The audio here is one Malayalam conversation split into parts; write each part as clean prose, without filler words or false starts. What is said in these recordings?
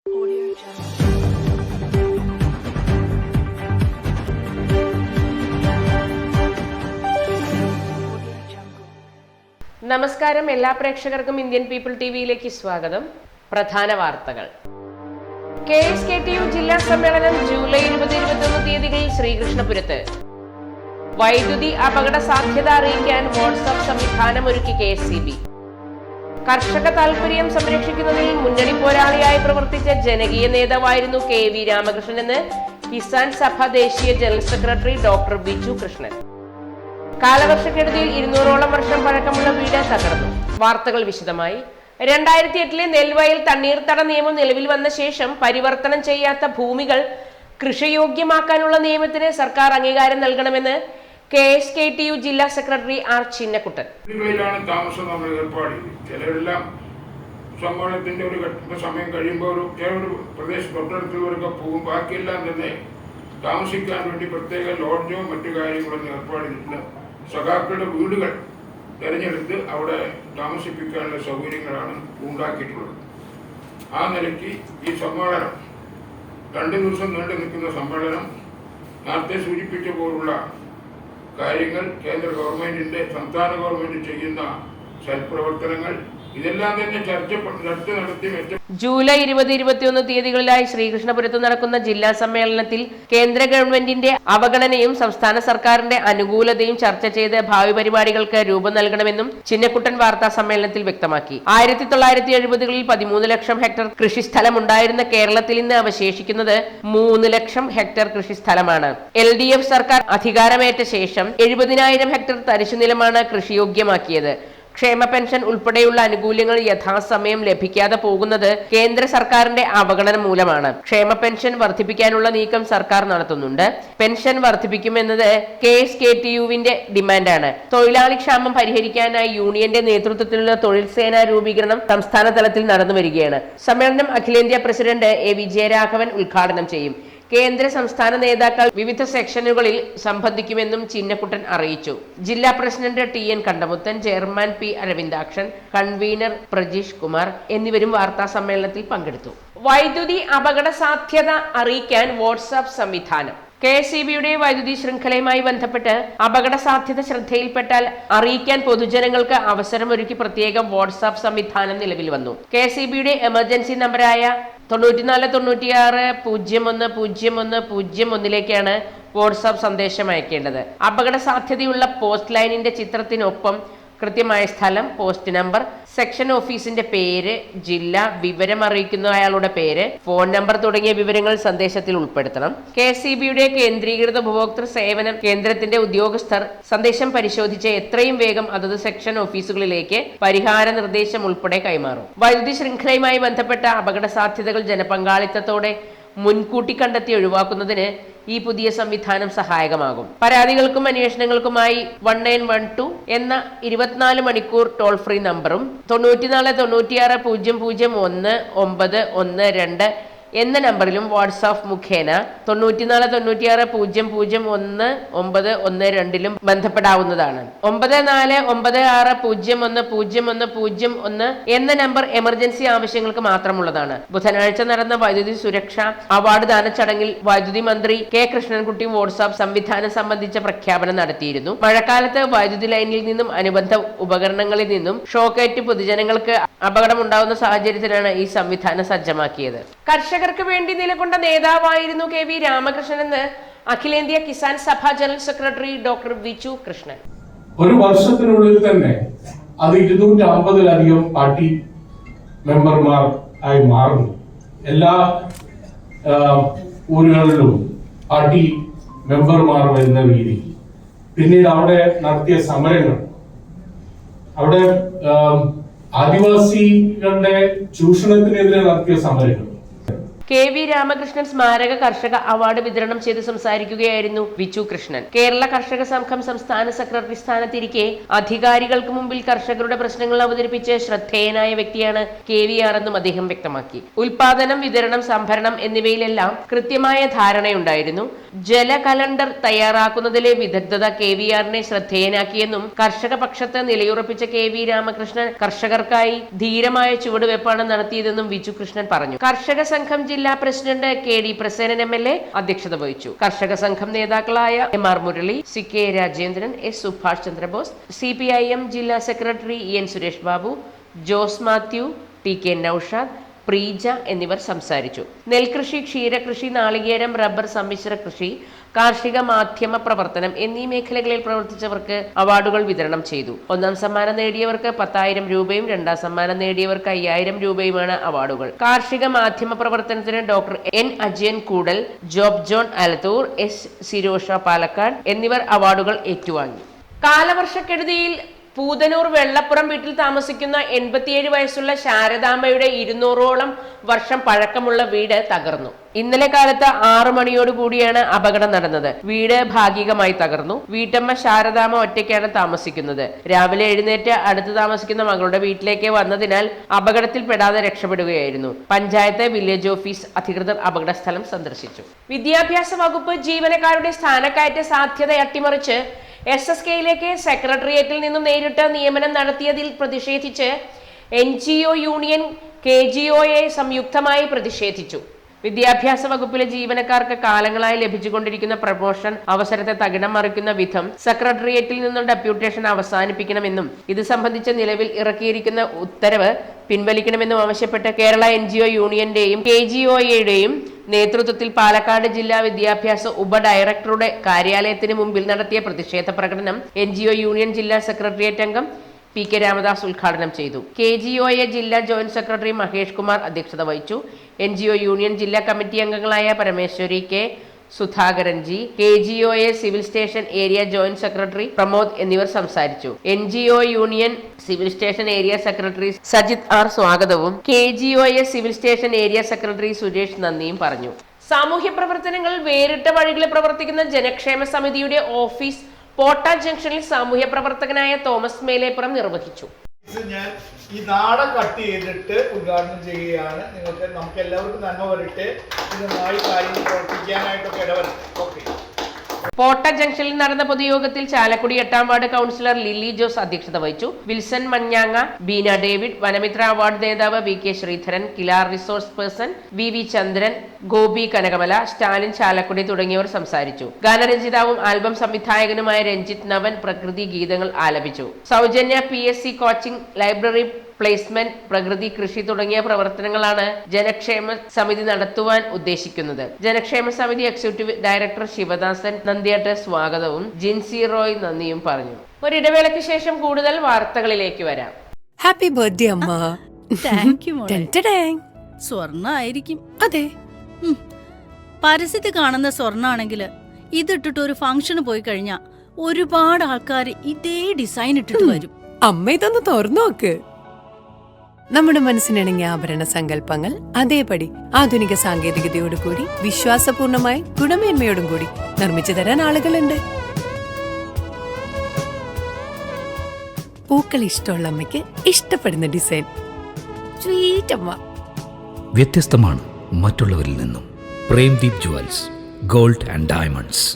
നമസ്കാരം, എല്ലാ പ്രേക്ഷകർക്കും ഇന്ത്യൻ പീപ്പിൾ ടിവിയിലേക്ക് സ്വാഗതം. പ്രധാന വാർത്തകൾ. KSKTU ജില്ലാ സമ്മേളനം ജൂലൈ 20-21 തീയതികളിൽ ശ്രീകൃഷ്ണപുരത്ത്. വൈദ്യുതി അപകട സാധ്യത അറിയിക്കാൻ വാട്സ്ആപ്പ് സംവിധാനം ഒരുക്കി KSEB. കർഷക താൽപര്യം സംരക്ഷിക്കുന്നതിൽ മുന്നണി പോരാളിയായി പ്രവർത്തിച്ച ജനകീയ നേതാവായിരുന്നു KV രാമകൃഷ്ണൻ എന്ന് കിസാൻ സഭ ദേശീയ general secretary doctor Biju Krishnan. കാലവർഷക്കെടുതിയിൽ 200ഓളം വർഷം പഴക്കമുള്ള വീട് തകർന്നു. വാർത്തകൾ വിശദമായി. 2008 നെൽവയൽ തണ്ണീർത്തട നിയമം നിലവിൽ വന്ന ശേഷം പരിവർത്തനം ചെയ്യാത്ത ഭൂമികൾ കൃഷിയോഗ്യമാക്കാനുള്ള നിയമത്തിന് സർക്കാർ അംഗീകാരം നൽകണമെന്ന് KSKTU ജില്ലാ സെക്രട്ടറി ആർ ചിന്നക്കുട്ടൻ. സമ്മേളനത്തിന്റെ ഒരു സമയം കഴിയുമ്പോൾ ഒരു പ്രദേശം തൊട്ടടുത്തുള്ളവരൊക്കെ പോകും. ബാക്കിയെല്ലാം തന്നെ താമസിക്കാൻ വേണ്ടി പ്രത്യേക ലോഡ്ജോ മറ്റു കാര്യങ്ങളൊന്നും ഏർപ്പാട് ചെയ്തിട്ടില്ല. സഖാക്കളുടെ വീടുകൾ തിരഞ്ഞെടുത്ത് അവിടെ താമസിപ്പിക്കാനുള്ള സൗകര്യങ്ങളാണ് ഉണ്ടാക്കിയിട്ടുള്ളത്. ആ നിലയ്ക്ക് ഈ സമ്മേളനം 2 ദിവസം നീണ്ടു നിൽക്കുന്ന സമ്മേളനം നേരത്തെ സൂചിപ്പിച്ച പോലുള്ള കാര്യങ്ങൾ, കേന്ദ്ര ഗവൺമെന്റിന്റെ സംസ്ഥാന ഗവൺമെന്റ് ചെയ്യുന്ന സൽപ്രവർത്തനങ്ങൾ, ഇതെല്ലാം തന്നെ ചർച്ച നടത്തി ജൂലൈ 20-21 തീയതികളിലായി ശ്രീകൃഷ്ണപുരത്ത് നടക്കുന്ന ജില്ലാ സമ്മേളനത്തിൽ കേന്ദ്ര ഗവൺമെന്റിന്റെ അവഗണനയും സംസ്ഥാന സർക്കാരിന്റെ അനുകൂലതയും ചർച്ച ചെയ്ത് ഭാവി പരിപാടികൾക്ക് രൂപം നൽകണമെന്നും ചിന്നക്കുട്ടൻ വാർത്താ സമ്മേളനത്തിൽ വ്യക്തമാക്കി. 1970കളിൽ 13 ലക്ഷം ഹെക്ടർ കൃഷിസ്ഥലം ഉണ്ടായിരുന്ന കേരളത്തിൽ ഇന്ന് അവശേഷിക്കുന്നത് 3 ലക്ഷം ഹെക്ടർ കൃഷിസ്ഥലമാണ്. LDF സർക്കാർ അധികാരമേറ്റ ശേഷം 70,000 ഹെക്ടർ തരിശുനിലമാണ് കൃഷിയോഗ്യമാക്കിയത്. ക്ഷേമ പെൻഷൻ ഉൾപ്പെടെയുള്ള ആനുകൂല്യങ്ങൾ യഥാസമയം ലഭിക്കാതെ പോകുന്നത് കേന്ദ്ര സർക്കാരിന്റെ അവഗണന മൂലമാണ്. ക്ഷേമ പെൻഷൻ വർദ്ധിപ്പിക്കാനുള്ള നീക്കം സർക്കാർ നടത്തുന്നുണ്ട്. പെൻഷൻ വർദ്ധിപ്പിക്കുമെന്നത് KSKTUവിന്റെ ഡിമാൻഡാണ്. തൊഴിലാളി ക്ഷാമം പരിഹരിക്കാനായി യൂണിയന്റെ നേതൃത്വത്തിലുള്ള തൊഴിൽ സേനാ രൂപീകരണം സംസ്ഥാന തലത്തിൽ നടന്നു വരികയാണ്. സമ്മേളനം അഖിലേന്ത്യാ പ്രസിഡന്റ് A വിജയരാഘവൻ ഉദ്ഘാടനം ചെയ്യും. കേന്ദ്ര സംസ്ഥാന നേതാക്കൾ വിവിധ സെക്ഷനുകളിൽ സംബന്ധിക്കുമെന്നും ചിന്നക്കുട്ടൻ അറിയിച്ചു. ജില്ലാ president TN Kandamuthan, chairman P Aravindakshan, convener Prajeesh Kumar എന്നിവരും വാർത്താ സമ്മേളനത്തിൽ പങ്കെടുത്തു. വൈദ്യുതി അപകട സാധ്യത അറിയിക്കാൻ വാട്സ്ആപ്പ് സംവിധാനം. KSEBയുടെ വൈദ്യുതി ശൃംഖലയുമായി ബന്ധപ്പെട്ട് അപകട സാധ്യത ശ്രദ്ധയിൽപ്പെട്ടാൽ അറിയിക്കാൻ പൊതുജനങ്ങൾക്ക് അവസരമൊരുക്കി പ്രത്യേക വാട്സ്ആപ്പ് സംവിധാനം നിലവിൽ വന്നു. KSEBയുടെ എമർജൻസി നമ്പറായ 9496010101 വാട്സ്ആപ്പ് സന്ദേശം അയക്കേണ്ടത്. അപകട സാധ്യതയുള്ള പോസ്റ്റ് ലൈനിന്റെ ചിത്രത്തിനൊപ്പം കൃത്യമായ സ്ഥലം, പോസ്റ്റ് നമ്പർ, സെക്ഷൻ ഓഫീസിന്റെ പേര്, ജില്ല, വിവരം അറിയിക്കുന്ന അയാളുടെ പേര്, ഫോൺ നമ്പർ തുടങ്ങിയ വിവരങ്ങൾ സന്ദേശത്തിൽ ഉൾപ്പെടുത്തണം. KSEBയുടെ കേന്ദ്രീകൃത ഉപഭോക്തൃ സേവന കേന്ദ്രത്തിന്റെ ഉദ്യോഗസ്ഥർ സന്ദേശം പരിശോധിച്ച് എത്രയും വേഗം അതത് സെക്ഷൻ ഓഫീസുകളിലേക്ക് പരിഹാര നിർദ്ദേശം ഉൾപ്പെടെ കൈമാറും. വൈദ്യുതി ശൃംഖലയുമായി ബന്ധപ്പെട്ട അപകട സാധ്യതകൾ ജനപങ്കാളിത്തത്തോടെ മുൻകൂട്ടി കണ്ടെത്തി ഒഴിവാക്കുന്നതിന് ഈ പുതിയ സംവിധാനം സഹായകമാകും. പരാതികൾക്കും അന്വേഷണങ്ങൾക്കുമായി 1912 എന്ന 24 മണിക്കൂർ ടോൾ ഫ്രീ നമ്പറും 9496001912 എന്ന നമ്പറിലും വാട്സാപ്പ് മുഖേന 9496001912 ബന്ധപ്പെടാവുന്നതാണ്. 9496010101 എന്ന നമ്പർ എമർജൻസി ആവശ്യങ്ങൾക്ക് മാത്രമുള്ളതാണ്. ബുധനാഴ്ച നടന്ന വൈദ്യുതി സുരക്ഷാ അവാർഡ് ദാന ചടങ്ങിൽ വൈദ്യുതി മന്ത്രി K കൃഷ്ണൻകുട്ടി വാട്സാപ്പ് സംവിധാനം സംബന്ധിച്ച പ്രഖ്യാപനം നടത്തിയിരുന്നു. മഴക്കാലത്ത് വൈദ്യുതി ലൈനിൽ നിന്നും അനുബന്ധ ഉപകരണങ്ങളിൽ നിന്നും ഷോക്കേറ്റ് പൊതുജനങ്ങൾക്ക് അപകടമുണ്ടാകുന്ന സാഹചര്യത്തിലാണ് ഈ സംവിധാനം സജ്ജമാക്കിയത്. കർഷകർക്ക് വേണ്ടി നിലകൊണ്ട നേതാവായിരുന്നു KV രാമകൃഷ്ണൻ എന്ന് അഖിലേന്ത്യാ Kisan Sabha general secretary doctor Biju Krishnan. ഒരു വർഷത്തിനുള്ളിൽ തന്നെ അത് 250-ലധികം പാർട്ടി മെമ്പർമാർ ആയി മാറുന്നു. എല്ലാ ഊരുകളിലും പാർട്ടി മെമ്പർമാർ വരുന്ന രീതി. പിന്നീട് അവിടെ നടത്തിയ സമരങ്ങൾ, അവിടെ ആദിവാസികളുടെ ചൂഷണത്തിനെതിരെ നടത്തിയ സമരങ്ങൾ. KV രാമകൃഷ്ണൻ സ്മാരക കർഷക അവാർഡ് വിതരണം ചെയ്ത് സംസാരിക്കുകയായിരുന്നു ബിജു കൃഷ്ണൻ. കേരള കർഷക സംഘം സംസ്ഥാന സെക്രട്ടറി സ്ഥാനത്തിരിക്കെ അധികാരികൾക്ക് മുമ്പിൽ കർഷകരുടെ പ്രശ്നങ്ങൾ അവതരിപ്പിച്ച് ശ്രദ്ധേയനായ വ്യക്തിയാണ് KVR എന്നും അദ്ദേഹം വ്യക്തമാക്കി. ഉൽപാദനം, വിതരണം, സംഭരണം എന്നിവയിലെല്ലാം കൃത്യമായ ധാരണയുണ്ടായിരുന്നു. ജല കലണ്ടർ തയ്യാറാക്കുന്നതിലെ വിദഗ്ധത KVRനെ ശ്രദ്ധേയനാക്കിയെന്നും കർഷക പക്ഷത്ത് നിലയുറപ്പിച്ച KV രാമകൃഷ്ണൻ കർഷകർക്കായി ധീരമായ ചുവടുവെപ്പാണ് നടത്തിയതെന്നും വിജു കൃഷ്ണൻ പറഞ്ഞു. കർഷക സംഘം ജില്ലാ പ്രസിഡന്റ് KD പ്രസേനൻ MLA അധ്യക്ഷത വഹിച്ചു. കർഷക സംഘം നേതാക്കളായ MR Murali, CK Rajendran, S Subhash Chandrabose, CPIM ജില്ലാ secretary EN Suresh Babu, Jose Mathew, TK Naushad, Preeja എന്നിവർ സംസാരിച്ചു. നെൽകൃഷി, ക്ഷീരകൃഷി, നാളികേരം, റബ്ബർ സമ്മിശ്ര കൃഷി, കാർഷിക മാധ്യമ പ്രവർത്തനം എന്നീ മേഖലകളിൽ പ്രവർത്തിച്ചവർക്ക് അവാർഡുകൾ വിതരണം ചെയ്തു. ഒന്നാം സമ്മാനം നേടിയവർക്ക് 10,000 രൂപയും രണ്ടാം സമ്മാനം നേടിയവർക്ക് 5,000 രൂപയുമാണ് അവാർഡുകൾ. കാർഷിക മാധ്യമ പ്രവർത്തനത്തിന് doctor N Ajayan Koodal, Job John Alathur, S Sirosha Palakkad എന്നിവർ അവാർഡുകൾ ഏറ്റുവാങ്ങി. കാലവർഷക്കെടുതിയിൽ പൂതനൂർ വെള്ളപ്പുറം വീട്ടിൽ താമസിക്കുന്ന 87 വയസ്സുള്ള ശാരദാമ്മയുടെ 200ഓളം വർഷം പഴക്കമുള്ള വീട് തകർന്നു. ഇന്നലെ കാലത്ത് 6 മണിയോടുകൂടിയാണ് അപകടം നടന്നത്. വീട് ഭാഗികമായി തകർന്നു. വീട്ടമ്മ ശാരദാമ്മ ഒറ്റയ്ക്കാണ് താമസിക്കുന്നത്. രാവിലെ എഴുന്നേറ്റ് അടുത്ത് താമസിക്കുന്ന മകളുടെ വീട്ടിലേക്ക് വന്നതിനാൽ അപകടത്തിൽപ്പെടാതെ രക്ഷപ്പെടുകയായിരുന്നു. പഞ്ചായത്ത്, വില്ലേജ് ഓഫീസ് അധികൃതർ അപകട സ്ഥലം സന്ദർശിച്ചു. വിദ്യാഭ്യാസ വകുപ്പ് ജീവനക്കാരുടെ സ്ഥാനക്കയറ്റ സാധ്യത അട്ടിമറിച്ച് SSKയിലേക്ക് സെക്രട്ടേറിയറ്റിൽ നിന്നും നേരിട്ട് നിയമനം നടത്തിയതിൽ പ്രതിഷേധിച്ച് NGO യൂണിയൻ KGOയെ സംയുക്തമായി പ്രതിഷേധിച്ചു. വിദ്യാഭ്യാസ വകുപ്പിലെ ജീവനക്കാർക്ക് കാലങ്ങളായി ലഭിച്ചുകൊണ്ടിരിക്കുന്ന പ്രമോഷൻ അവസരത്തെ തകിടം മറിക്കുന്ന വിധം സെക്രട്ടേറിയറ്റിൽ നിന്നും ഡെപ്യൂട്ടേഷൻ അവസാനിപ്പിക്കണമെന്നും ഇത് സംബന്ധിച്ച് നിലവിൽ ഇറക്കിയിരിക്കുന്ന ഉത്തരവ് പിൻവലിക്കണമെന്നും ആവശ്യപ്പെട്ട് കേരള NGO യൂണിയന്റെയും KGOയുടെയും നേതൃത്വത്തിൽ പാലക്കാട് ജില്ലാ വിദ്യാഭ്യാസ ഉപ ഡയറക്ടറുടെ കാര്യാലയത്തിന് മുമ്പിൽ നടത്തിയ പ്രതിഷേധ പ്രകടനം NGO യൂണിയൻ ജില്ലാ സെക്രട്ടേറിയറ്റ് അംഗം PK രാമദാസ് ഉദ്ഘാടനം ചെയ്തു. KGOയെ ജില്ലാ ജോയിന്റ് സെക്രട്ടറി മഹേഷ് കുമാർ അധ്യക്ഷത വഹിച്ചു. NGO യൂണിയൻ ജില്ലാ കമ്മിറ്റി അംഗങ്ങളായ പരമേശ്വരി K, സുധാകരൻ G, KGOയെ civil station area joint secretary Pramod എന്നിവർ സംസാരിച്ചു. NGO union civil station area secretary Sajith R സ്വാഗതവും KGOയെ civil station area secretary Suresh നന്ദിയും പറഞ്ഞു. സാമൂഹ്യ പ്രവർത്തനങ്ങൾ വേറിട്ട വഴികളിൽ പ്രവർത്തിക്കുന്ന ജനക്ഷേമ സമിതിയുടെ ഓഫീസ് പോട്ട ജംഗ്ഷനിൽ സാമൂഹ്യ പ്രവർത്തകനായ തോമസ് മേലേപ്പുറം നിർവഹിച്ചു. ഞാൻ ഈ നാട കട്ട് ചെയ്തിട്ട് ഉദ്ഘാടനം ചെയ്യുകയാണ്. നമുക്ക് എല്ലാവർക്കും നന്മ വരട്ടെ. ഇത് നന്നായി കാര്യങ്ങൾ പ്രവർത്തിക്കാനായിട്ടൊക്കെ ഇടവരട്ടെ. ഓക്കെ. പോട്ട ജംഗ്ഷനിൽ നടന്ന പൊതുയോഗത്തിൽ ചാലക്കുടി 8ാം വാർഡ് കൗൺസിലർ ലില്ലി ജോസ് അധ്യക്ഷത വഹിച്ചു. വിൽസൺ മഞ്ഞാങ്ങ, ബീന ഡേവിഡ്, വനമിത്ര അവാർഡ് നേതാവ് VK ശ്രീധരൻ, കിലാർ resource person VV Chandran, Gopi Kanakamala, Stalin Chalakudy തുടങ്ങിയവർ സംസാരിച്ചു. ഗാനരചിതാവും ആൽബം സംവിധായകനുമായ രഞ്ജിത്ത് നവൻ പ്രകൃതി ഗീതങ്ങൾ ആലപിച്ചു. സൗജന്യ PSC കോച്ചിംഗ്, ലൈബ്രറി പ്ലേസ്മെന്റ്, പ്രകൃതി കൃഷി തുടങ്ങിയ പ്രവർത്തനങ്ങളാണ് ജനക്ഷേമ സമിതി നടത്തുവാൻ ഉദ്ദേശിക്കുന്നത്. ജനക്ഷേമ സമിതി എക്സിക്യൂട്ടീവ് ഡയറക്ടർ ശിവദാസൻ നന്ദിയാട്ട് സ്വാഗതവും ജിൻസി റോയ് നന്ദിയും പറഞ്ഞു. ഒരിടവേളയ്ക്ക് ശേഷം കൂടുതൽ വാർത്തകളിലേക്ക് വരാം. ഹാപ്പി ബർത്ത്ഡേ അമ്മ. താങ്ക് യു മോളെ. ടെൻറ്റഡേങ്. സ്വർണ്ണായിരിക്കും. അതെ, പരസ്യത്തിൽ കാണുന്ന സ്വർണ്ണാണെങ്കിൽ ഇതിട്ടിട്ട് ഒരു ഫംഗ്ഷന് പോയി കഴിഞ്ഞാ ഒരുപാട് ആൾക്കാർ ഇതേ ഡിസൈൻ ഇട്ടിട്ട് വരും. അമ്മ ഇതൊന്ന് തുറന്നു നോക്ക്. നമ്മുടെ മനസ്സിനിണങ്ങിയ ആഭരണ സങ്കല്പങ്ങൾ അതേപടി ആധുനിക സാങ്കേതികതയോടു കൂടി വിശ്വാസപൂർണമായി ഗുണമേന്മയോടും കൂടി നിർമ്മിച്ചു തരാൻ ആളുകളുണ്ട്. പൂക്കൾ ഇഷ്ടമുള്ള അമ്മയ്ക്ക് ഇഷ്ടപ്പെടുന്ന ഡിസൈൻ. സ്വീറ്റ് അമ്മ. വ്യത്യസ്തമാണ് മറ്റുള്ളവരിൽ നിന്നും. Premdeep jewels, gold and diamonds.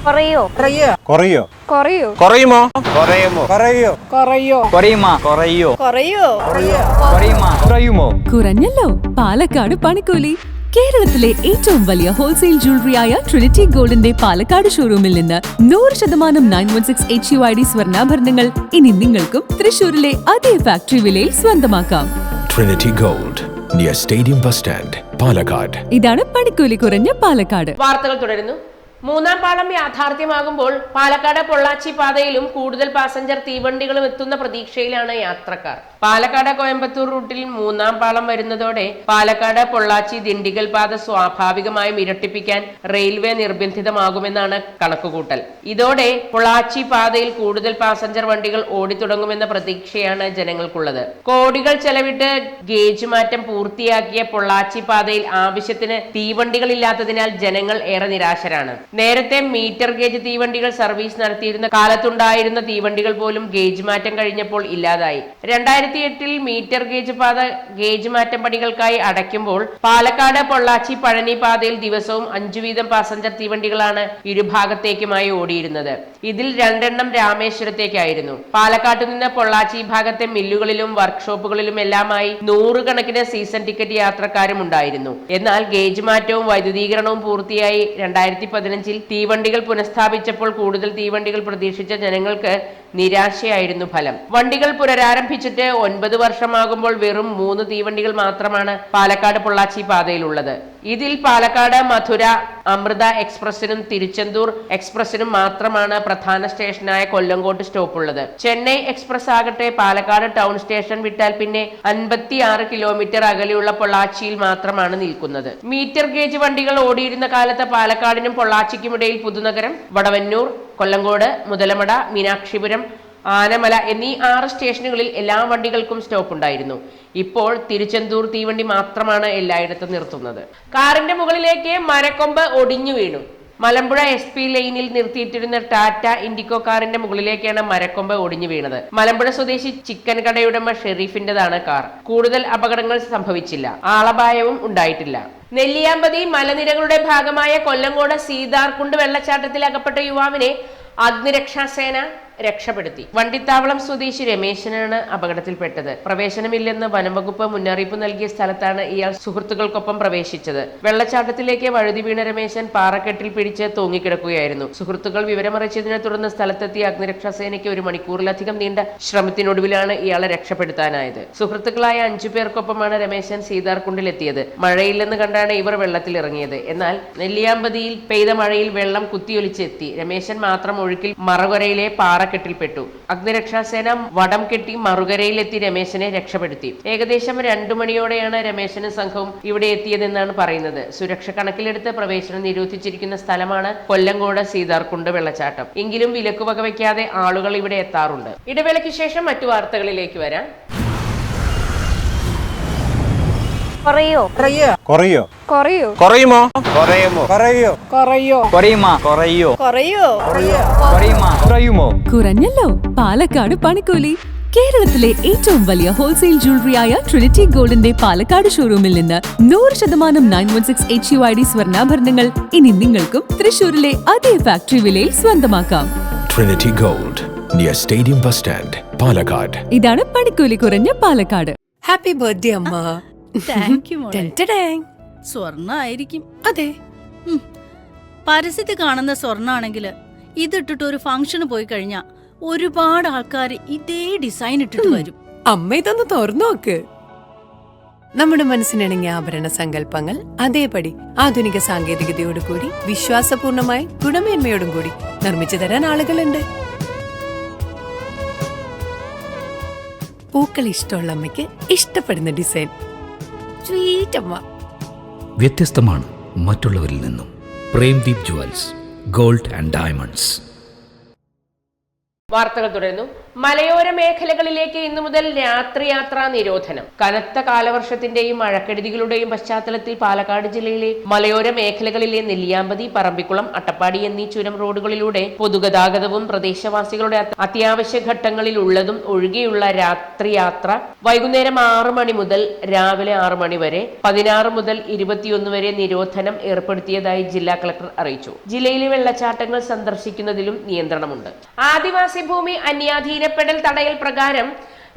കുറയോ കുറയോ കുറയോ കുറയുമോ കുറയുമോ കുറയോ കുറയോ കുറയുമോ കുറയോ കുറയോ കുറയുമോ കുറയുമോ? കുറഞ്ഞല്ലോ പാലക്കാട് പണിക്കൂലി. കേരളത്തിലെ ഏറ്റവും വലിയ ഹോൾസെയിൽ ജ്വല്ലറിയായ ട്രിനിറ്റി ഗോൾഡിന്റെ പാലക്കാട് ഷോറൂമിൽ നിന്ന് 100% 916 HUID സ്വർണ്ണാഭരണങ്ങൾ ഇനി നിങ്ങൾക്കും തൃശൂരിലെ അതേ ഫാക്ടറി വിലയിൽ സ്വന്തമാക്കാം. Trinity gold, near stadium bus stand, Palakkad. ഇതാണ് പണിക്കൂലി കുറഞ്ഞ പാലക്കാട്. വാർത്തകൾ തുടരുന്നു. മൂന്നാം പാളം യാഥാർത്ഥ്യമാകുമ്പോൾ പാലക്കാട് പൊള്ളാച്ചി പാതയിലും കൂടുതൽ പാസഞ്ചർ തീവണ്ടികളും എത്തുന്ന പ്രതീക്ഷയിലാണ് യാത്രക്കാർ. പാലക്കാട് കോയമ്പത്തൂർ റൂട്ടിൽ മൂന്നാം പാളം വരുന്നതോടെ പാലക്കാട് പൊള്ളാച്ചി ദിണ്ടിഗൽ പാത സ്വാഭാവികമായും ഇരട്ടിപ്പിക്കാൻ റെയിൽവേ നിർബന്ധിതമാകുമെന്നാണ് കണക്കുകൂട്ടൽ. ഇതോടെ പൊള്ളാച്ചി പാതയിൽ കൂടുതൽ പാസഞ്ചർ വണ്ടികൾ ഓടിത്തുടങ്ങുമെന്ന പ്രതീക്ഷയാണ് ജനങ്ങൾക്കുള്ളത്. കോടികൾ ചെലവിട്ട് ഗേജ് മാറ്റം പൂർത്തിയാക്കിയ പൊള്ളാച്ചി പാതയിൽ ആവശ്യത്തിന് തീവണ്ടികളില്ലാത്തതിനാൽ ജനങ്ങൾ ഏറെ നിരാശരാണ്. നേരത്തെ മീറ്റർ ഗേജ് തീവണ്ടികൾ സർവീസ് നടത്തിയിരുന്ന കാലത്തുണ്ടായിരുന്ന തീവണ്ടികൾ പോലും ഗേജ് മാറ്റം കഴിഞ്ഞപ്പോൾ ഇല്ലാതായി. 2008 മീറ്റർ ഗേജ് പാത ഗേജ് മാറ്റം പണികൾക്കായി അടയ്ക്കുമ്പോൾ പാലക്കാട് പൊള്ളാച്ചി പഴനി പാതയിൽ ദിവസവും 5 വീതം പാസഞ്ചർ തീവണ്ടികളാണ് ഇരുഭാഗത്തേക്കുമായി ഓടിയിരുന്നത്. ഇതിൽ 2 എണ്ണം രാമേശ്വരത്തേക്കായിരുന്നു. പാലക്കാട്ടു നിന്ന് പൊള്ളാച്ചി ഭാഗത്തെ മില്ലുകളിലും വർക്ക്ഷോപ്പുകളിലും എല്ലാമായി 100 കണക്കിന് സീസൺ ടിക്കറ്റ് യാത്രക്കാരും ഉണ്ടായിരുന്നു. എന്നാൽ ഗേജ് മാറ്റവും വൈദ്യുതീകരണവും പൂർത്തിയായി 2015 തീവണ്ടികൾ പുനഃസ്ഥാപിച്ചപ്പോൾ കൂടുതൽ തീവണ്ടികൾ പ്രതീക്ഷിച്ച ജനങ്ങൾക്ക് നിരാശയായിരുന്നു ഫലം. വണ്ടികൾ പുനരാരംഭിച്ചിട്ട് 9 വർഷമാകുമ്പോൾ വെറും 3 തീവണ്ടികൾ മാത്രമാണ് പാലക്കാട് പൊള്ളാച്ചി പാതയിലുള്ളത്. ഇതിൽ പാലക്കാട് മധുര അമൃത എക്സ്പ്രസിനും തിരുച്ചെന്തൂർ എക്സ്പ്രസിനും മാത്രമാണ് പ്രധാന സ്റ്റേഷനായ കൊല്ലങ്കോട്ട് സ്റ്റോപ്പുള്ളത്. ചെന്നൈ എക്സ്പ്രസ് ആകട്ടെ പാലക്കാട് ടൗൺ സ്റ്റേഷൻ വിട്ടാൽ പിന്നെ 56 കിലോമീറ്റർ അകലെയുള്ള പൊള്ളാച്ചിയിൽ മാത്രമാണ് നിൽക്കുന്നത്. മീറ്റർ ഗേജ് വണ്ടികൾ ഓടിയിരുന്ന കാലത്ത് പാലക്കാടിനും പൊള്ളാച്ചിക്കുമിടയിൽ പുതുനഗരം, വടവന്നൂർ, കൊല്ലങ്കോട്, മുതലമട, മീനാക്ഷിപുരം, ആനമല എന്നീ 6 സ്റ്റേഷനുകളിൽ എല്ലാ വണ്ടികൾക്കും സ്റ്റോപ്പ് ഉണ്ടായിരുന്നു. ഇപ്പോൾ തിരുച്ചെന്തൂർ തീവണ്ടി മാത്രമാണ് എല്ലായിടത്തും നിർത്തുന്നത്. കാറിന്റെ മുകളിലേക്ക് മരക്കൊമ്പ് ഒടിഞ്ഞു വീണു. മലമ്പുഴ SP ലൈനിൽ നിർത്തിയിട്ടിരുന്ന ടാറ്റ ഇൻഡിക്കോ കാറിന്റെ മുകളിലേക്കാണ് മരക്കൊമ്പ് ഒടിഞ്ഞു വീണത്. മലമ്പുഴ സ്വദേശി ചിക്കൻ കടയുടമ ഷെരീഫിന്റേതാണ് കാർ. കൂടുതൽ അപകടങ്ങൾ സംഭവിച്ചില്ല, ആളപായവും ഉണ്ടായിട്ടില്ല. നെല്ലിയാമ്പതി മലനിരകളുടെ ഭാഗമായ കൊല്ലങ്കോട് സീതാർകുണ്ട് വെള്ളച്ചാട്ടത്തിൽ അകപ്പെട്ട യുവാവിനെ അഗ്നിരക്ഷാസേന രക്ഷപ്പെടുത്തി. വണ്ടിത്താവളം സ്വദേശി രമേശനാണ് അപകടത്തിൽപ്പെട്ടത്. പ്രവേശനമില്ലെന്ന് വനംവകുപ്പ് മുന്നറിയിപ്പ് നൽകിയ സ്ഥലത്താണ് ഇയാൾ സുഹൃത്തുക്കൾക്കൊപ്പം പ്രവേശിച്ചത്. വെള്ളച്ചാട്ടത്തിലേക്ക് വഴുതി വീണ രമേശൻ പാറക്കെട്ടിൽ പിടിച്ച് തൂങ്ങിക്കിടക്കുകയായിരുന്നു. സുഹൃത്തുക്കൾ വിവരമറിയിച്ചതിനെ തുടർന്ന് സ്ഥലത്തെത്തിയ അഗ്നിരക്ഷാസേനയ്ക്ക് 1 മണിക്കൂറിലധികം നീണ്ട ശ്രമത്തിനൊടുവിലാണ് ഇയാളെ രക്ഷപ്പെടുത്താനായത്. സുഹൃത്തുക്കളായ 5 പേർക്കൊപ്പമാണ് രമേശൻ സീതാർകുണ്ടിലെത്തിയത്. മഴയില്ലെന്ന് കണ്ടാണ് ഇവർ വെള്ളത്തിലിറങ്ങിയത്. എന്നാൽ നെല്ലിയാമ്പതിയിൽ പെയ്ത മഴയിൽ വെള്ളം കുത്തിയൊലിച്ചെത്തി. രമേശൻ മാത്രം ഒഴുക്കിൽ മറുകരയിലെ പാറക്കെട്ടിൽപ്പെട്ടു. അഗ്നിരക്ഷാസേന വടം കെട്ടി മറുകരയിലെത്തി രമേശനെ രക്ഷപ്പെടുത്തി. ഏകദേശം 2 മണിയോടെയാണ് രമേശനും സംഘവും ഇവിടെ എത്തിയതെന്നാണ് പറയുന്നത്. സുരക്ഷ കണക്കിലെടുത്ത് പ്രവേശനം നിരോധിച്ചിരിക്കുന്ന സ്ഥലമാണ് കൊല്ലങ്കോട് സീതാർകുണ്ട് വെള്ളച്ചാട്ടം. എങ്കിലും വിലക്ക് വകവയ്ക്കാതെ ആളുകൾ ഇവിടെ എത്താറുണ്ട്. ഇടവേളയ്ക്ക് ശേഷം മറ്റു വാർത്തകളിലേക്ക് വരാം. കുറയോ കുറയോ കുറയോ കുറയുമോ കുറയുമോ കുറയോ കുറയോ കുറയുമോ കുറയോ കുറയോ കുറയുമോ കുറയുമോ കുറഞ്ഞല്ലോ പാലക്കാട് പണിക്കൂലി. കേരളത്തിലെ ഏറ്റവും വലിയ ഹോൾസെയിൽ ജ്വല്ലറിയായ ട്രിനിറ്റി ഗോൾഡിന്റെ പാലക്കാട് ഷോറൂമിൽ നിന്ന് 100% 916 HUID സ്വർണ്ണാഭരണങ്ങൾ ഇനി നിങ്ങൾക്കും തൃശൂരിലെ അതേ ഫാക്ടറി വിലയിൽ സ്വന്തമാക്കാം. Trinity Gold, near Stadium Bus Stand, Palakkad. ഇതാണ് പണിക്കൂലി കുറഞ്ഞ പാലക്കാട്. ഹാപ്പി ബർത്ത്ഡേ അമ്മ. താങ്ക് യു മോളെ. ടെൻറ്റഡാങ്. സ്വർണ്ണായിരിക്കും. അതെ, പരസ്യത്തിൽ കാണുന്ന സ്വർണ്ണാണെങ്കിൽ ഇതിട്ടിട്ട് ഒരു ഫംഗ്ഷന് പോയി കഴിഞ്ഞാ ഒരുപാട് ആൾക്കാർ ഇതേ ഡിസൈൻ ഇട്ടിട്ട് വരും. അമ്മ ഇതൊന്ന് തുറന്നു നോക്ക്. നമ്മുടെ മനസ്സിനിണങ്ങിയ ആഭരണ സങ്കല്പങ്ങൾ അതേപടി ആധുനിക സാങ്കേതികതയോടു കൂടി വിശ്വാസപൂർണമായി ഗുണമേന്മയോടും കൂടി നിർമ്മിച്ചു തരാൻ ആളുകളുണ്ട്. പൂക്കൾ ഇഷ്ടമുള്ള അമ്മയ്ക്ക് ഇഷ്ടപ്പെടുന്ന ഡിസൈൻ. സ്വീറ്റ് അമ്മ. വ്യത്യസ്തമാണ് മറ്റുള്ളവരിൽ നിന്നും. Premdeep jewels, gold and diamonds. വാർത്തകൾ തുടരുന്നു. മലയോര മേഖലകളിലേക്ക് ഇന്നു മുതൽ രാത്രിയാത്രാ നിരോധനം. കനത്ത കാലവർഷത്തിന്റെയും മഴക്കെടുതികളുടെയും പശ്ചാത്തലത്തിൽ പാലക്കാട് ജില്ലയിലെ മലയോര മേഖലകളിലെ നെല്ലിയാമ്പതി, പറമ്പിക്കുളം, അട്ടപ്പാടി എന്നീ ചുരം റോഡുകളിലൂടെ പൊതുഗതാഗതവും പ്രദേശവാസികളുടെ അത്യാവശ്യ ഘട്ടങ്ങളിൽ ഉള്ളതും ഒഴികെയുള്ള രാത്രിയാത്ര വൈകുന്നേരം 6 മണി മുതൽ രാവിലെ 6 മണി വരെ 16 മുതൽ 21 വരെ നിരോധനം ഏർപ്പെടുത്തിയതായി ജില്ലാ കളക്ടർ അറിയിച്ചു. ജില്ലയിലെ വെള്ളച്ചാട്ടങ്ങൾ സന്ദർശിക്കുന്നതിലും നിയന്ത്രണമുണ്ട്. ആദിവാസി ഭൂമി അന്യാധീനപ്പെടൽ തടയൽ പ്രകാരം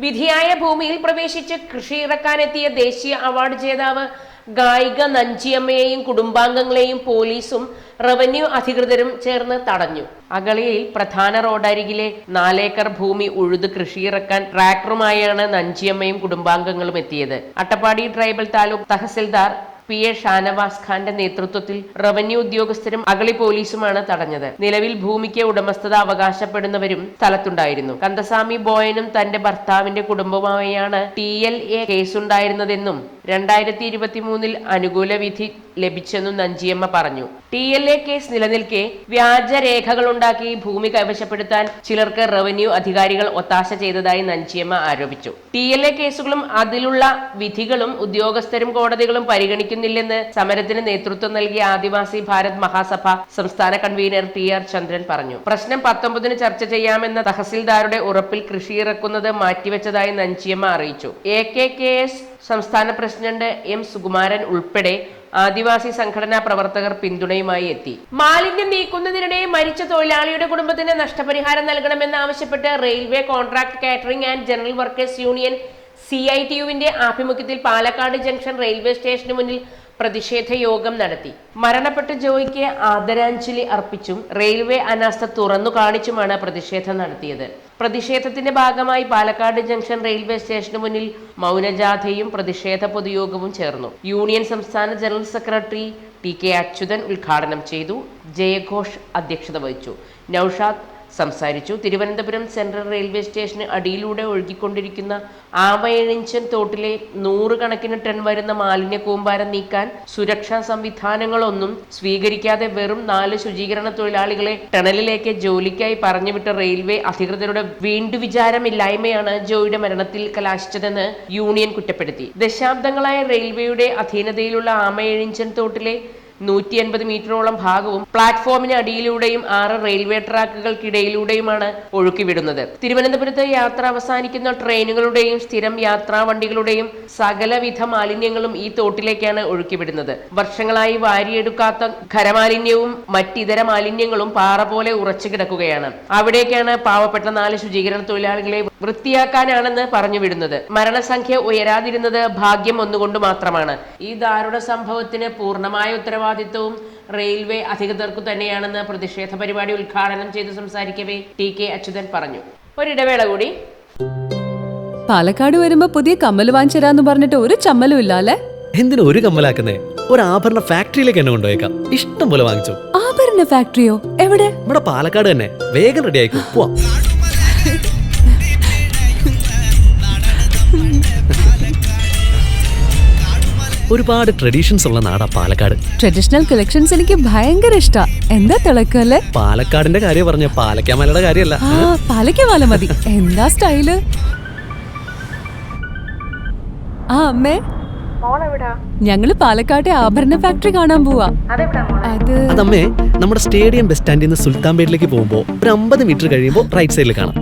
വിധിയായ ഭൂമിയിൽ പ്രവേശിച്ച് കൃഷി ഇറക്കാനെത്തിയ ദേശീയ അവാർഡ് ജേതാവ് ഗായിക നഞ്ചിയമ്മയെയും കുടുംബാംഗങ്ങളെയും പോലീസും റവന്യൂ അധികൃതരും ചേർന്ന് തടഞ്ഞു. അഗളിയിൽ പ്രധാന റോഡരികിലെ 4 ഏക്കർ ഭൂമി ഉഴുത് കൃഷിയിറക്കാൻ ട്രാക്ടറുമായാണ് നഞ്ചിയമ്മയും കുടുംബാംഗങ്ങളും എത്തിയത്. അട്ടപ്പാടി ട്രൈബൽ താലൂക്ക് തഹസിൽദാർ PA ഷാനവാസ് ഖാന്റെ നേതൃത്വത്തിൽ റവന്യൂ ഉദ്യോഗസ്ഥരും അഗളി പോലീസുമാണ് തടഞ്ഞത്. നിലവിൽ ഭൂമിക്ക് ഉടമസ്ഥത അവകാശപ്പെടുന്നവരും സ്ഥലത്തുണ്ടായിരുന്നു. കന്ദസ്വാമി ബോയനും തന്റെ ഭർത്താവിന്റെ കുടുംബവുമായാണ് TLA കേസുണ്ടായിരുന്നതെന്നും 2023 അനുകൂല വിധി ലഭിച്ചെന്നും നഞ്ചിയമ്മ പറഞ്ഞു. TLA കേസ് നിലനിൽക്കെ വ്യാജരേഖകളുണ്ടാക്കി ഭൂമി കൈവശപ്പെടുത്താൻ ചിലർക്ക് റവന്യൂ അധികാരികൾ ഒത്താശ ചെയ്തതായി നഞ്ചിയമ്മ ആരോപിച്ചു. TLA കേസുകളും അതിലുള്ള വിധികളും ഉദ്യോഗസ്ഥരും കോടതികളും പരിഗണിക്കുന്ന സ്വീകരിക്കുന്നില്ലെന്ന് സമരത്തിന് നേതൃത്വം നൽകിയ ആദിവാസി ഭാരത് മഹാസഭ സംസ്ഥാന കൺവീനർ TR ചന്ദ്രൻ പറഞ്ഞു. പ്രശ്നം 19-ന് ചർച്ച ചെയ്യാമെന്ന തഹസിൽദാരുടെ ഉറപ്പിൽ കൃഷി ഇറക്കുന്നത് മാറ്റിവെച്ചതായി നഞ്ചിയമ്മ അറിയിച്ചു. AKKS സംസ്ഥാന പ്രസിഡന്റ് M സുകുമാരൻ ഉൾപ്പെടെ ആദിവാസി സംഘടനാ പ്രവർത്തകർ പിന്തുണയുമായി എത്തി. മാലിന്യം നീക്കുന്നതിനിടെ മരിച്ച തൊഴിലാളിയുടെ കുടുംബത്തിന് നഷ്ടപരിഹാരം നൽകണമെന്നാവശ്യപ്പെട്ട് railway contract catering and general workers union CITU-വിന്റെ ആഭിമുഖ്യത്തിൽ പാലക്കാട് ജംഗ്ഷൻ റെയിൽവേ സ്റ്റേഷന് മുന്നിൽ പ്രതിഷേധ യോഗം നടത്തി. മരണപ്പെട്ട ജോയിക്ക് ആദരാഞ്ജലി അർപ്പിച്ചും റെയിൽവേ അനാസ്ഥ തുറന്നു കാണിച്ചുമാണ് പ്രതിഷേധം നടത്തിയത്. പ്രതിഷേധത്തിന്റെ ഭാഗമായി പാലക്കാട് ജംഗ്ഷൻ റെയിൽവേ സ്റ്റേഷന് മുന്നിൽ മൗനജാഥയും പ്രതിഷേധ പൊതുയോഗവും ചേർന്നു. യൂണിയൻ സംസ്ഥാന ജനറൽ സെക്രട്ടറി TK അച്യുതൻ ഉദ്ഘാടനം ചെയ്തു. ജയഘോഷ് അധ്യക്ഷത വഹിച്ചു. നൌഷാദ് സംസാരിച്ചു. തിരുവനന്തപുരം സെൻട്രൽ റെയിൽവേ സ്റ്റേഷന് അടിയിലൂടെ ഒഴുകിക്കൊണ്ടിരിക്കുന്ന ആമയിഴഞ്ചൻ തോട്ടിലെ 100 കണക്കിന് ടൺ വരുന്ന മാലിന്യ കൂമ്പാരം നീക്കാൻ സുരക്ഷാ സംവിധാനങ്ങളൊന്നും സ്വീകരിക്കാതെ വെറും 4 ശുചീകരണ തൊഴിലാളികളെ ടണലിലേക്ക് ജോലിക്കായി പറഞ്ഞുവിട്ട റെയിൽവേ അധികൃതരുടെ വീണ്ടുവിചാരമില്ലായ്മയാണ് ജോയിയുടെ മരണത്തിൽ കലാശിച്ചതെന്ന് യൂണിയൻ കുറ്റപ്പെടുത്തി. ദശാബ്ദങ്ങളായ റെയിൽവേയുടെ അധീനതയിലുള്ള ആമയിഴഞ്ചൻ തോട്ടിലെ 180 മീറ്ററോളം ഭാഗവും പ്ലാറ്റ്ഫോമിന് അടിയിലൂടെയും 6 റെയിൽവേ ട്രാക്കുകൾക്കിടയിലൂടെയുമാണ് ഒഴുക്കിവിടുന്നത്. തിരുവനന്തപുരത്ത് യാത്ര അവസാനിക്കുന്ന ട്രെയിനുകളുടെയും സ്ഥിരം യാത്രാ വണ്ടികളുടെയും സകലവിധ മാലിന്യങ്ങളും ഈ തോട്ടിലേക്കാണ് ഒഴുക്കിവിടുന്നത്. വർഷങ്ങളായി വാരിയെടുക്കാത്ത ഖരമാലിന്യവും മറ്റിതര മാലിന്യങ്ങളും പാറ പോലെ ഉറച്ചു കിടക്കുകയാണ്. അവിടേക്കാണ് പാവപ്പെട്ട 4 ശുചീകരണ തൊഴിലാളികളെ വൃത്തിയാക്കാനാണെന്ന് പറഞ്ഞുവിടുന്നത്. മരണസംഖ്യ ഉയരാതിരുന്നത് ഭാഗ്യം ഒന്നുകൊണ്ട് മാത്രമാണ്. ഈ ദാരുണ സംഭവത്തിന് പൂർണ്ണമായ ഉത്തരവാദിത്വവും റെയിൽവേ അധികൃതർക്കു തന്നെയാണെന്ന് പ്രതിഷേധ പരിപാടി ഉദ്ഘാടനം ചെയ്ത് സംസാരിക്കവേ TK അച്യുതൻ പറഞ്ഞു. ഒരിടവേള കൂടി. പാലക്കാട് വരുമ്പോ പുതിയ കമ്മൽ വാങ്ങിച്ചരാന്ന് പറഞ്ഞിട്ട് ഒരു ചമ്മലും ഇല്ല അല്ലേ? എന്തിനാ ഒരു കമ്മലാക്കുന്നേ? ഒരു ആഭരണ ഫാക്ടറിയിലേക്ക് എന്നെ കൊണ്ടുപോയേക്കാം. ഇഷ്ടം പോലെ വാങ്ങിച്ചു. ആഭരണ ഫാക്ടറിയോ? എവിടെ? ഇവിടെ പാലക്കാട് തന്നെ. വേഗം റെഡി ആയിക്കോ, പോവാം. ഒരുപാട് ട്രഡീഷൻസ് ഉള്ള നാടാ പാലക്കാട്. ട്രഡീഷണൽ കളക്ഷൻസ് എനിക്ക് ഭയങ്കര ഇഷ്ടാ. എന്താ തിളക്കല്ലേ? പാലക്കാടിന്റെ കാര്യം പറഞ്ഞ പാലക്കാമലയുടെ കാര്യമല്ല. പാലക്കാമല മതി. എന്താ സ്റ്റൈല്? അമ്മേ, ഞങ്ങള് പാലക്കാട്ടെ ആഭരണ ഫാക്ടറി കാണാൻ പോവാ. അതമ്മേ, നമ്മുടെ സ്റ്റേഡിയം ബസ് സ്റ്റാൻഡിൽ നിന്ന് സുൽത്താൻപേട്ടിലേക്ക് പോകുമ്പോ ഒരു 50 മീറ്റർ കഴിയുമ്പോ റൈറ്റ് സൈഡിൽ കാണാം.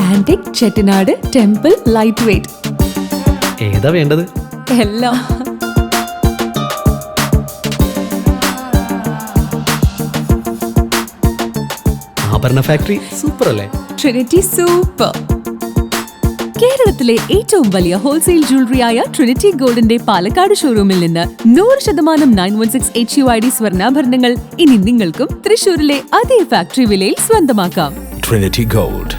Antique Chettinad temple light weight. ഏതാ വേണ്ടത്? എല്ലാം. ആഭരണ ഫാക്ടറി സൂപ്പർ അല്ലേ? Trinity super. കേരളത്തിലെ ഏറ്റവും വലിയ ഹോൾസെയിൽ ജ്വല്ലറിയായ ട്രിനിറ്റി ഗോൾഡിന്റെ പാലക്കാട് ഷോറൂമിൽ നിന്ന് 100% 916 HUID സ്വർണ്ണാഭരണങ്ങൾ ഇനി നിങ്ങൾക്കും തൃശൂരിലെ അതേ ഫാക്ടറി വിലയിൽ സ്വന്തമാക്കാം. Trinity Gold,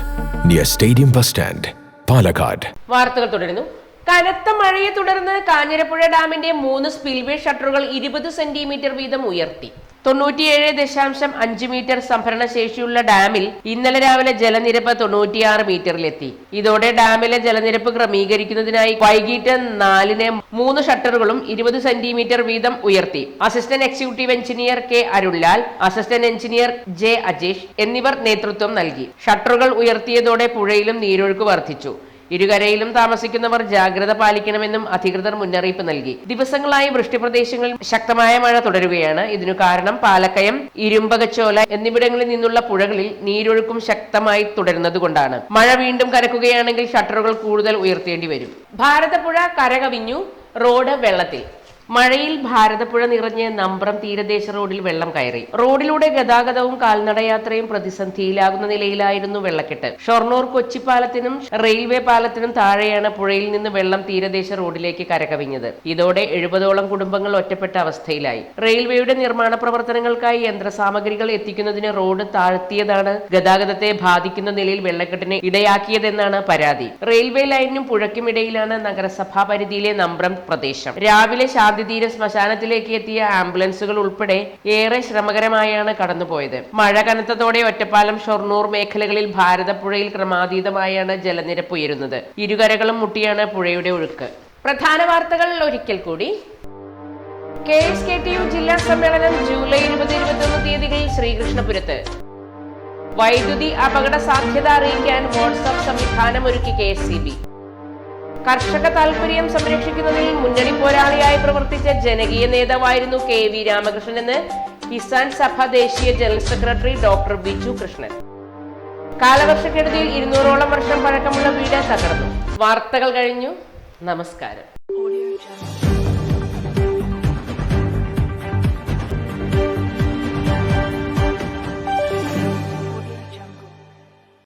near Stadium Bus Stand, Palakkad. വാർത്തകൾ തുടരുന്നു. കനത്ത മഴയെ തുടർന്ന് കാഞ്ഞിരപ്പുഴ ഡാമിന്റെ 3 സ്പിൽവേ ഷട്ടറുകൾ 20 സെന്റിമീറ്റർ വീതം ഉയർത്തി. 97.5 മീറ്റർ സംഭരണ ശേഷിയുള്ള ഡാമിൽ ഇന്നലെ രാവിലെ ജലനിരപ്പ് 96 മീറ്ററിലെത്തി. ഇതോടെ ഡാമിലെ ജലനിരപ്പ് ക്രമീകരിക്കുന്നതിനായി വൈകിട്ട് 4-ന് 3 ഷട്ടറുകളും 20 സെന്റിമീറ്റർ വീതം ഉയർത്തി. Assistant executive engineer K Arunlal, assistant engineer J Ajesh എന്നിവർ നേതൃത്വം നൽകി. ഷട്ടറുകൾ ഉയർത്തിയതോടെ പുഴയിലും നീരൊഴുക്ക് വർദ്ധിച്ചു. ഇരുകരയിലും താമസിക്കുന്നവർ ജാഗ്രത പാലിക്കണമെന്നും അധികൃതർ മുന്നറിയിപ്പ് നൽകി. ദിവസങ്ങളായി വൃഷ്ടിപ്രദേശങ്ങളിൽ ശക്തമായ മഴ തുടരുകയാണ്. ഇതിനു കാരണം പാലക്കയം, ഇരുമ്പകച്ചോല എന്നിവിടങ്ങളിൽ നിന്നുള്ള പുഴകളിൽ നീരൊഴുക്കും ശക്തമായി തുടരുന്നതുകൊണ്ടാണ്. മഴ വീണ്ടും കനക്കുകയാണെങ്കിൽ ഷട്ടറുകൾ കൂടുതൽ ഉയർത്തേണ്ടി വരും. ഭാരതപ്പുഴ കരകവിഞ്ഞു, റോഡ് വെള്ളത്തിൽ. മഴയിൽ ഭാരതപ്പുഴ നിറഞ്ഞ് നമ്പ്രം തീരദേശ റോഡിൽ വെള്ളം കയറി. റോഡിലൂടെ ഗതാഗതവും കാൽനടയാത്രയും പ്രതിസന്ധിയിലാകുന്ന നിലയിലായിരുന്നു വെള്ളക്കെട്ട്. ഷൊർണൂർ കൊച്ചി പാലത്തിനും റെയിൽവേ പാലത്തിനും താഴെയാണ് പുഴയിൽ നിന്ന് വെള്ളം തീരദേശ റോഡിലേക്ക് കരകവിഞ്ഞത്. ഇതോടെ 70ഓളം കുടുംബങ്ങൾ ഒറ്റപ്പെട്ട അവസ്ഥയിലായി. റെയിൽവേയുടെ നിർമ്മാണ പ്രവർത്തനങ്ങൾക്കായി യന്ത്രസാമഗ്രികൾ എത്തിക്കുന്നതിന് റോഡ് താഴ്ത്തിയതാണ് ഗതാഗതത്തെ ബാധിക്കുന്ന നിലയിൽ വെള്ളക്കെട്ടിന് ഇടയാക്കിയതെന്നാണ് പരാതി. റെയിൽവേ ലൈനിനും പുഴയ്ക്കും ഇടയിലാണ് നഗരസഭാ പരിധിയിലെ നമ്പ്രം പ്രദേശം. രാവിലെ തീര ശ്മശാനത്തിലേക്ക് എത്തിയ ആംബുലൻസുകൾ ഉൾപ്പെടെ ഏറെ ശ്രമകരമായാണ് കടന്നുപോയത്. മഴ കനത്തതോടെ ഒറ്റപ്പാലം, ഷൊർണൂർ മേഖലകളിൽ ഭാരതപ്പുഴയിൽ ക്രമാതീതമായാണ് ജലനിരപ്പ് ഉയരുന്നത്. ഇരുകരകളും മുട്ടിയാണ് പുഴയുടെ ഒഴുക്ക്. പ്രധാന വാർത്തകൾ ഒരിക്കൽ കൂടി. KSKTU ജില്ലാ സമ്മേളനം ജൂലൈ 20-21 തീയതികളിൽ ശ്രീകൃഷ്ണപുരത്ത്. വൈദ്യുതി അപകട സാധ്യത അറിയിക്കാൻ വാട്സ്ആപ്പ് സംവിധാനം ഒരുക്കി KSEB. കർഷക താൽപര്യം സംരക്ഷിക്കുന്നതിൽ മുന്നണി പോരാളിയായി പ്രവർത്തിച്ച ജനകീയ നേതാവായിരുന്നു KV രാമകൃഷ്ണൻ എന്ന് കിസാൻ സഭ ദേശീയ general secretary doctor Biju Krishnan. കാലവർഷക്കെടുതിയിൽ 200ഓളം വർഷം പഴക്കമുള്ള വീട് തകർന്നു. വാർത്തകൾ കഴിഞ്ഞു. നമസ്കാരം.